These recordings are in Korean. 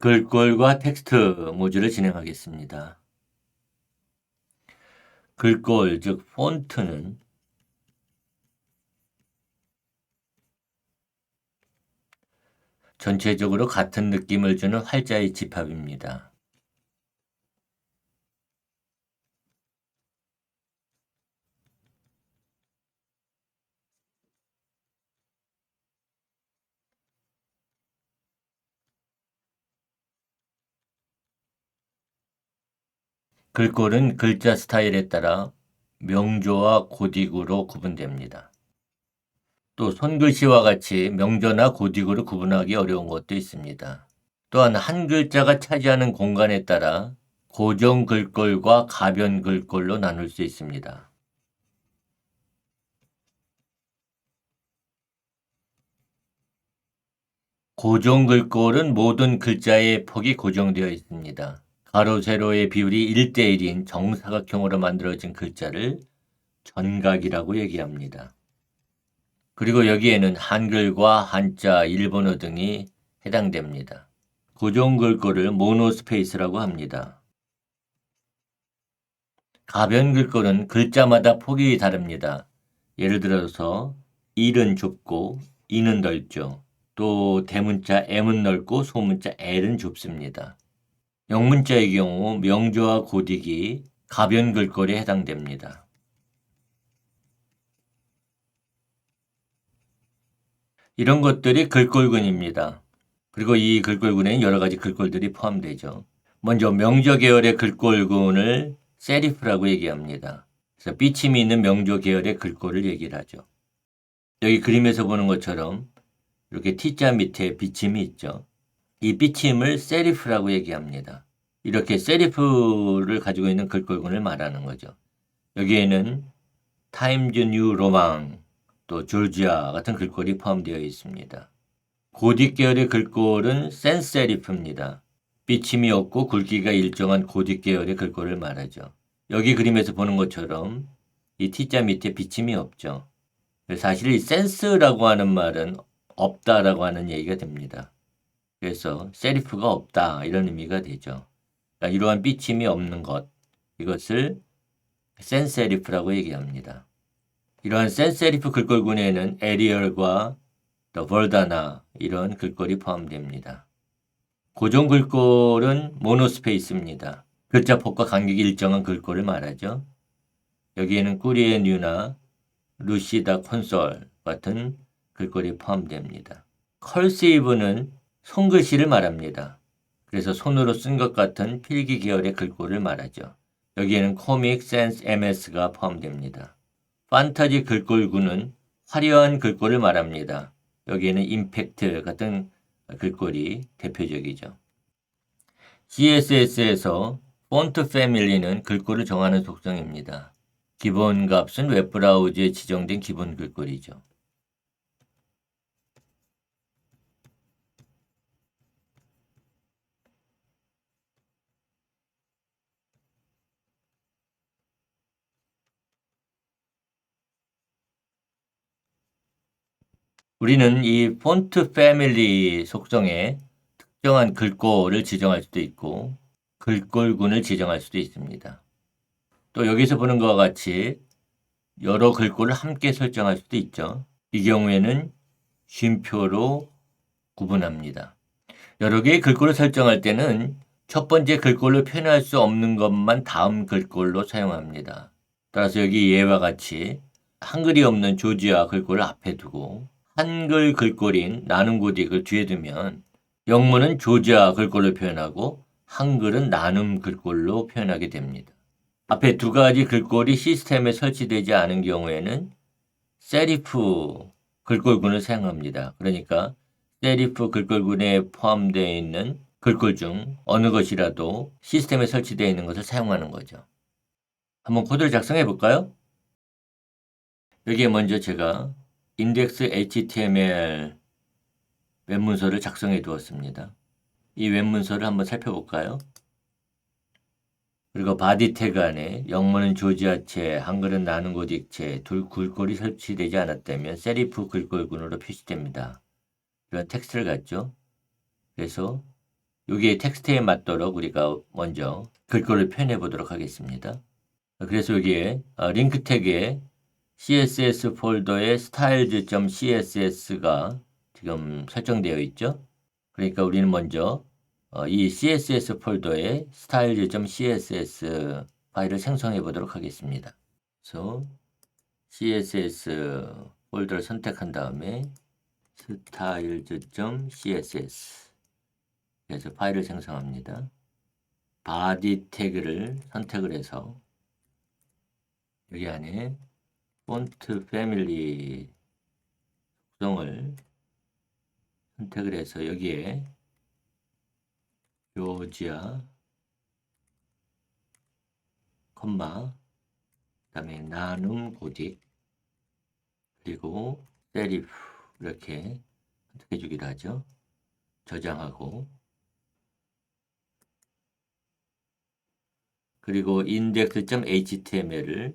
글꼴과 텍스트 모듈을 진행하겠습니다. 글꼴, 즉 폰트는 전체적으로 같은 느낌을 주는 활자의 집합입니다. 글꼴은 글자 스타일에 따라 명조와 고딕으로 구분됩니다. 또 손글씨와 같이 명조나 고딕으로 구분하기 어려운 것도 있습니다. 또한 한 글자가 차지하는 공간에 따라 고정 글꼴과 가변 글꼴로 나눌 수 있습니다. 고정 글꼴은 모든 글자의 폭이 고정되어 있습니다. 가로, 세로의 비율이 1대1인 정사각형으로 만들어진 글자를 전각이라고 얘기합니다. 그리고 여기에는 한글과 한자, 일본어 등이 해당됩니다. 고정 글꼴을 모노스페이스라고 합니다. 가변 글꼴은 글자마다 폭이 다릅니다. 예를 들어서 일은 좁고 이는 넓죠. 또 대문자 M은 넓고 소문자 L은 좁습니다. 영문자의 경우 명조와 고딕이 가변 글꼴에 해당됩니다. 이런 것들이 글꼴군입니다. 그리고 이 글꼴군에는 여러 가지 글꼴들이 포함되죠. 먼저 명조 계열의 글꼴군을 세리프라고 얘기합니다. 그래서 삐침이 있는 명조 계열의 글꼴을 얘기를 하죠. 여기 그림에서 보는 것처럼 이렇게 T자 밑에 비침이 있죠. 이 비침을 세리프라고 얘기합니다. 이렇게 세리프를 가지고 있는 글꼴군을 말하는 거죠. 여기에는 타임즈 뉴 로망, 또 조지아 같은 글꼴이 포함되어 있습니다. 고딕 계열의 글꼴은 센세리프입니다. 비침이 없고 굵기가 일정한 고딕 계열의 글꼴을 말하죠. 여기 그림에서 보는 것처럼 이 T자 밑에 비침이 없죠. 사실 이 센스라고 하는 말은 없다라고 하는 얘기가 됩니다. 그래서 세리프가 없다 이런 의미가 되죠. 그러니까 이러한 삐침이 없는 것, 이것을 센세리프라고 얘기합니다. 이러한 센세리프 글꼴군에는 에리얼과 더 벌다나 이런 글꼴이 포함됩니다. 고정 글꼴은 모노스페이스입니다. 글자 폭과 간격이 일정한 글꼴을 말하죠. 여기에는 꾸리에 뉴나 루시다 콘솔 같은 글꼴이 포함됩니다. 컬시브는 손글씨를 말합니다. 그래서 손으로 쓴 것 같은 필기 계열의 글꼴을 말하죠. 여기에는 코믹 센스 MS가 포함됩니다. 판타지 글꼴군은 화려한 글꼴을 말합니다. 여기에는 임팩트 같은 글꼴이 대표적이죠. CSS에서 폰트 패밀리는 글꼴을 정하는 속성입니다. 기본 값은 웹브라우저에 지정된 기본 글꼴이죠. 우리는 이 폰트 패밀리 속성에 특정한 글꼴을 지정할 수도 있고 글꼴군을 지정할 수도 있습니다. 또 여기서 보는 것과 같이 여러 글꼴을 함께 설정할 수도 있죠. 이 경우에는 쉼표로 구분합니다. 여러 개의 글꼴을 설정할 때는 첫 번째 글꼴로 표현할 수 없는 것만 다음 글꼴로 사용합니다. 따라서 여기 예와 같이 한글이 없는 조지아 글꼴을 앞에 두고 한글 글꼴인 나눔 고딕을 뒤에 두면 영문은 조지아 글꼴로 표현하고 한글은 나눔 글꼴로 표현하게 됩니다. 앞에 두 가지 글꼴이 시스템에 설치되지 않은 경우에는 세리프 글꼴군을 사용합니다. 그러니까 세리프 글꼴군에 포함되어 있는 글꼴 중 어느 것이라도 시스템에 설치되어 있는 것을 사용하는 거죠. 한번 코드를 작성해 볼까요? 여기에 먼저 제가 인덱스 HTML 웹문서를 작성해 두었습니다. 이 웹문서를 한번 살펴볼까요? 그리고 바디 태그 안에 영문은 조지아체, 한글은 나눔 고딕체, 둘 글꼴이 설치되지 않았다면 세리프 글꼴군으로 표시됩니다. 이런 텍스트를 갖죠. 그래서 여기에 텍스트에 맞도록 우리가 먼저 글꼴을 표현해 보도록 하겠습니다. 그래서 여기에 링크 태그에 CSS 폴더에 styles.css가 지금 설정되어 있죠. 그러니까 우리는 먼저 이 CSS 폴더에 styles.css 파일을 생성해 보도록 하겠습니다. 그래서 CSS 폴더를 선택한 다음에 styles.css 그래서 파일을 생성합니다. body 태그를 선택을 해서 여기 안에 폰트 패밀리 속성을 선택을 해서 여기에 조지아 콤마 그다음에 나눔 고딕 그리고 세리프 이렇게 선택해 주기로 하죠. 저장하고 그리고 index.html을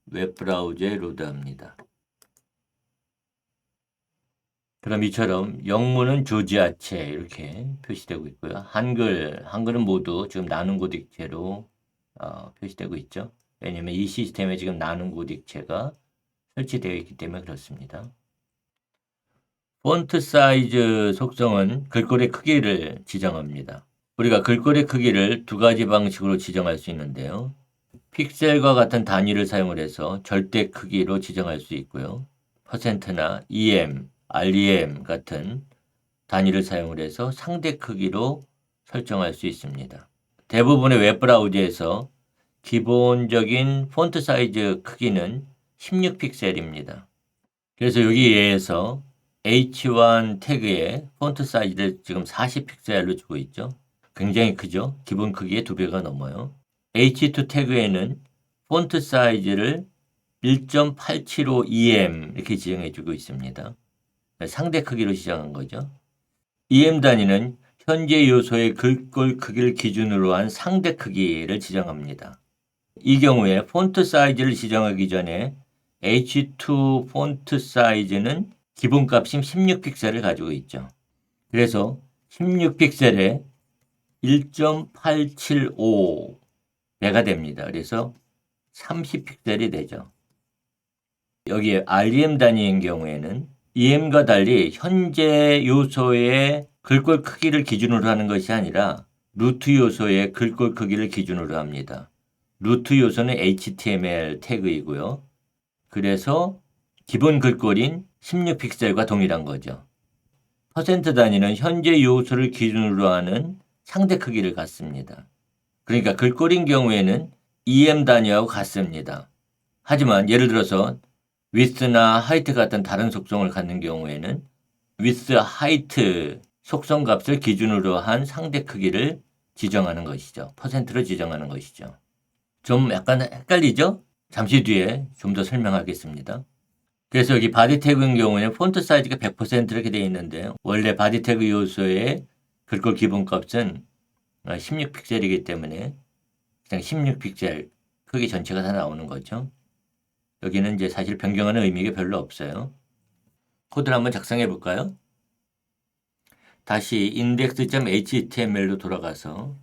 웹브라우저에 로드합니다. 그럼 이처럼 영문은 조지아체 이렇게 표시되고 있고요. 한글은 모두 지금 나눔 고딕체로 표시되고 있죠. 왜냐하면 이 시스템에 지금 나눔 고딕체가 설치되어 있기 때문에 그렇습니다. 폰트 사이즈 속성은 글꼴의 크기를 지정합니다. 우리가 글꼴의 크기를 두 가지 방식으로 지정할 수 있는데요. 픽셀과 같은 단위를 사용을 해서 절대 크기로 지정할 수 있고요. 퍼센트나 EM, REM 같은 단위를 사용을 해서 상대 크기로 설정할 수 있습니다. 대부분의 웹브라우저에서 기본적인 폰트 사이즈 크기는 16픽셀입니다. 그래서 여기에서 H1 태그에 폰트 사이즈를 지금 40픽셀로 주고 있죠. 굉장히 크죠. 기본 크기의 2배가 넘어요. H2 태그에는 폰트 사이즈를 1.875 이렇게 지정해 주고 있습니다. 상대 크기로 지정한 거죠. EM 단위는 현재 요소의 글꼴 크기를 기준으로 한 상대 크기를 지정합니다. 이 경우에 폰트 사이즈를 지정하기 전에 H2 폰트 사이즈는 기본값인 16픽셀을 가지고 있죠. 그래서 16픽셀에 1.875배가 됩니다. 그래서 30픽셀이 되죠. 여기에 REM 단위인 경우에는 EM과 달리 현재 요소의 글꼴 크기를 기준으로 하는 것이 아니라 루트 요소의 글꼴 크기를 기준으로 합니다. 루트 요소는 HTML 태그이고요. 그래서 기본 글꼴인 16픽셀과 동일한 거죠. 퍼센트 단위는 현재 요소를 기준으로 하는 상대 크기를 갖습니다. 그러니까 글꼴인 경우에는 EM 단위하고 같습니다. 하지만 예를 들어서 width나 height 같은 다른 속성을 갖는 경우에는 width, height 속성 값을 기준으로 한 상대 크기를 지정하는 것이죠. 퍼센트로 지정하는 것이죠. 좀 약간 헷갈리죠? 잠시 뒤에 좀 더 설명하겠습니다. 그래서 여기 바디 태그인 경우에는 폰트 사이즈가 100% 이렇게 되어 있는데 원래 바디 태그 요소의 글꼴 기본값은 16픽셀이기 때문에 그냥 16픽셀 크기 전체가 다 나오는 거죠. 여기는 이제 사실 변경하는 의미가 별로 없어요. 코드를 한번 작성해 볼까요? 다시 index.html로 돌아가서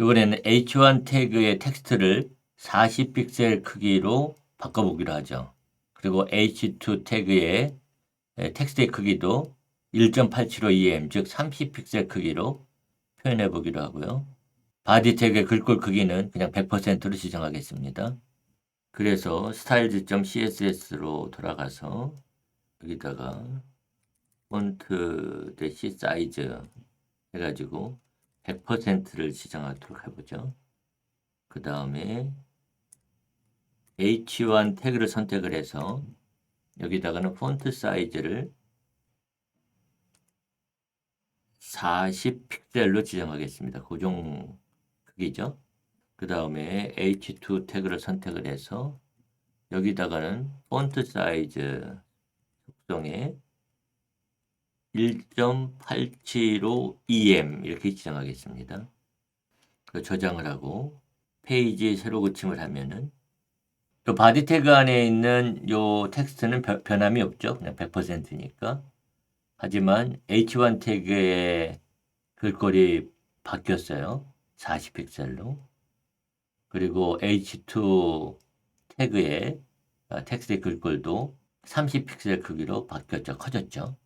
이번에는 h1 태그의 텍스트를 40픽셀 크기로 바꿔보기로 하죠. 그리고 h2 태그의 텍스트의 크기도 1.875 즉 30픽셀 크기로 표현해 보기로 하고요. 바디 태그의 글꼴 크기는 그냥 100%로 지정하겠습니다. 그래서 styles.css로 돌아가서 여기다가 폰트 대시 사이즈 해가지고 100%를 지정하도록 해보죠. 그 다음에 H1 태그를 선택을 해서 여기다가는 폰트 사이즈를 40픽셀로 지정하겠습니다. 고정 크기죠. 그 다음에 H2 태그를 선택을 해서 여기다가는 폰트 사이즈 속성에 1.875 이렇게 지정하겠습니다. 저장을 하고 페이지 새로 고침을 하면은 또 바디 태그 안에 있는 요 텍스트는 변함이 없죠. 그냥 100%니까. 하지만 H1 태그의 글꼴이 바뀌었어요. 40픽셀로. 그리고 H2 태그의 텍스트의 글꼴도 30픽셀 크기로 바뀌었죠. 커졌죠.